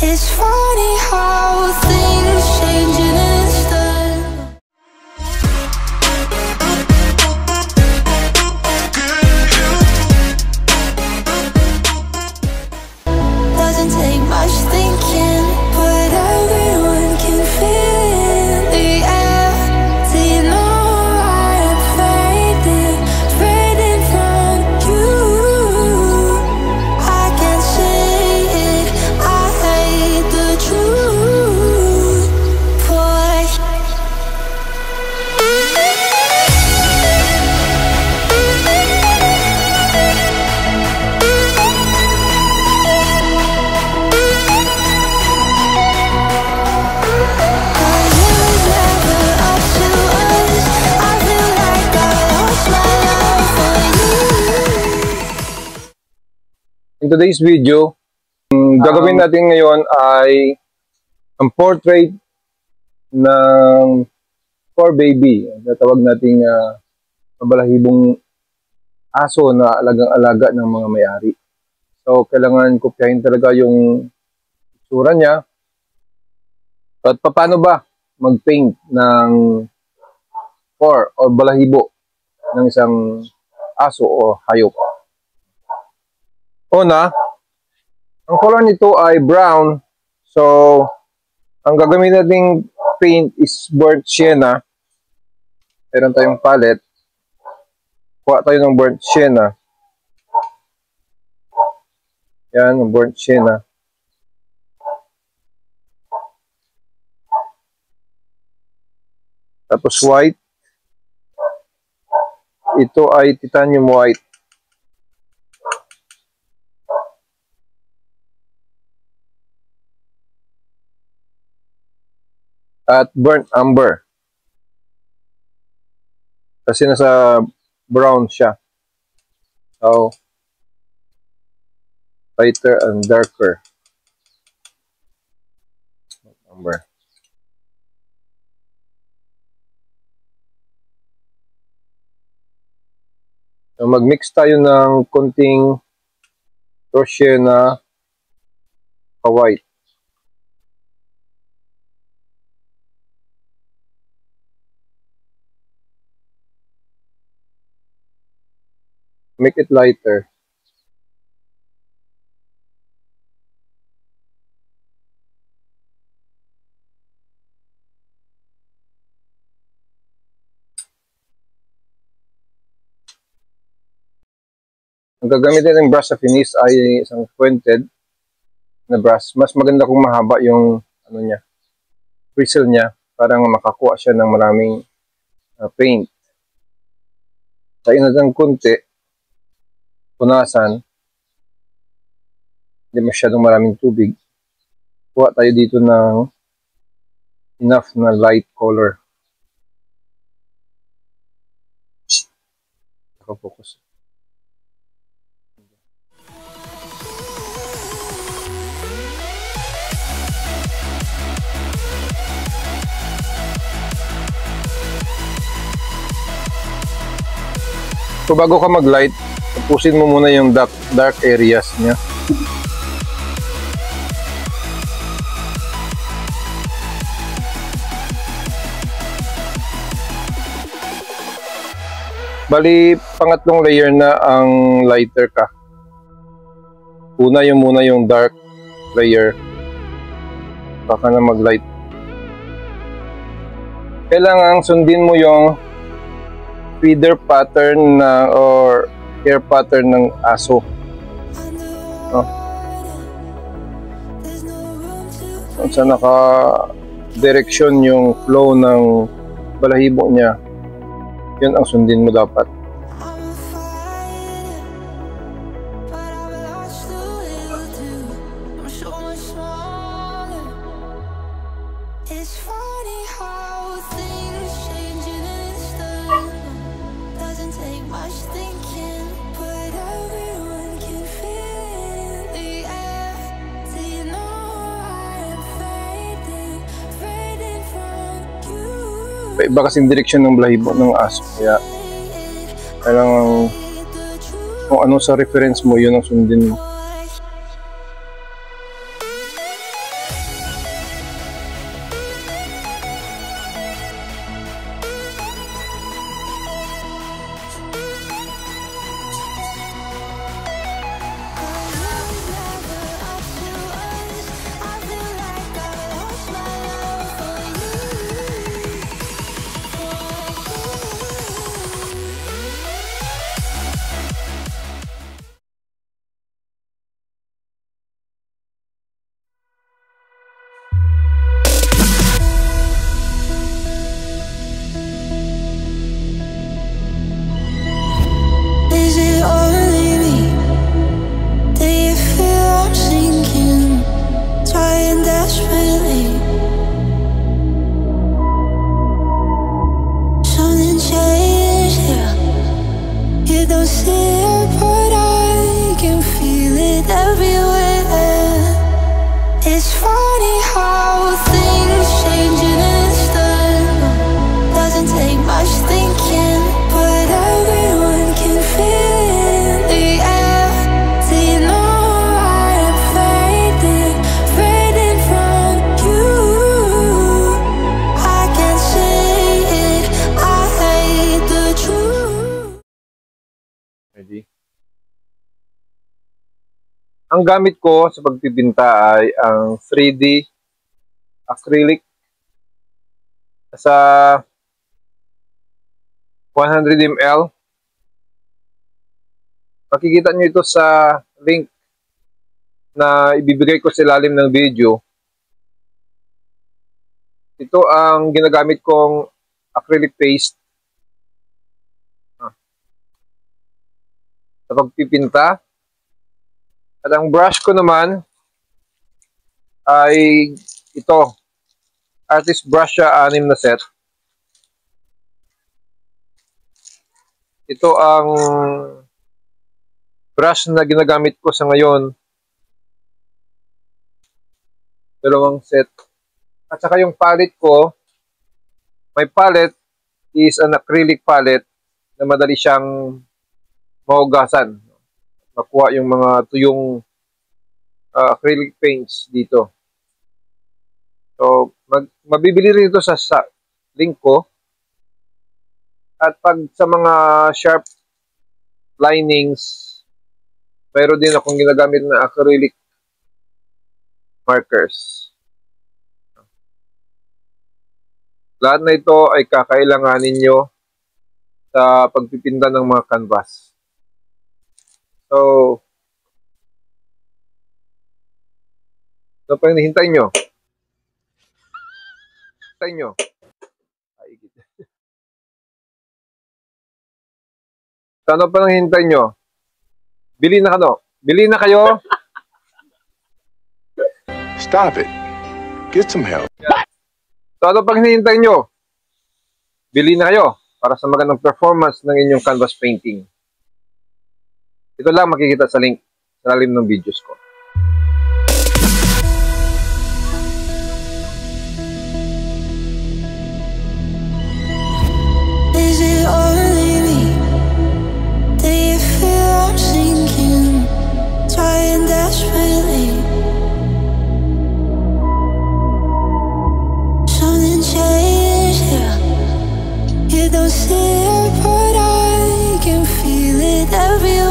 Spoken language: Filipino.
It's funny how things change in an instant. Doesn't take much thinking, but everyone can feel the air. Do you know I am fading, fading from you? I can't say it, I hate the truth, boy. In today's video, gagawin natin ngayon ay ang portrait ng fur baby. Natawag nating mabalahibong aso na alagang-alaga ng mga may-ari. So, kailangan kopyahin talaga yung itsura niya. At paano ba mag-paint ng fur o balahibo ng isang aso o hayop? Una, ang color nito ay brown. So, ang gagamitin nating paint is burnt sienna. Meron tayong palette. Kuha tayo ng burnt sienna. Yan, ang burnt sienna. Tapos white. Ito ay titanium white. At burnt umber. Kasi nasa brown siya. So, lighter and darker. Burnt umber. So, mag-mix tayo ng konting sienna white. Make it lighter. Ang gagamitin ng brush sa finish ay isang pointed na brush. Mas maganda kung mahaba yung ano niya, bristle niya, para makakuha siya ng maraming paint. Tayo natin konti. Punasan, hindi masyadong maraming tubig. Kuha tayo dito ng enough na light color. Focus. So bago ka mag-light, tapusin mo muna yung dark areas niya. Bali, pangatlong layer na ang lighter ka. Una muna yung dark layer. Baka na mag-light. Kailangan sundin mo yung feather pattern na or hair pattern ng aso. Kung saan naka-direksyon yung flow ng balahibo niya, yun ang sundin mo dapat. Iba kasing direksyon ng balahibo ng aso, kaya kailangan kung ano sa reference mo, yun ang sundin mo. ang gamit ko sa pagpipinta ay ang 3D acrylic sa 100 ml. Makikita nyo ito sa link na ibibigay ko sa ilalim ng video. Ito ang ginagamit kong acrylic paste sa pagpipinta. At ang brush ko naman ay ito. Artist brush siya, 6 na set. Ito ang brush na ginagamit ko sa ngayon. 2 set. At saka yung palette ko, my palette is an acrylic palette na madali siyang mahugasan. Makuha yung mga tuyong acrylic paints dito. So, mabibili rin ito sa link ko. At pag sa mga sharp linings, mayroon din akong ginagamit na acrylic markers. Lahat na ito ay kakailanganin nyo sa pagpipinda ng mga canvas. So, ano pa yung hintay nyo? Hintay nyo. So, ano pa nang hintay nyo? Bili na kayo. Bili na kayo. Stop it. Get some help. So, ano pang hinihintay nyo? Bili na kayo para sa magandang performance ng inyong canvas painting. Ito lang makikita sa link sa lalim ng videos ko. Is it only me? Do you feel I'm sinking? Trying desperately. Something changed here. You don't see it, but I can feel it everywhere.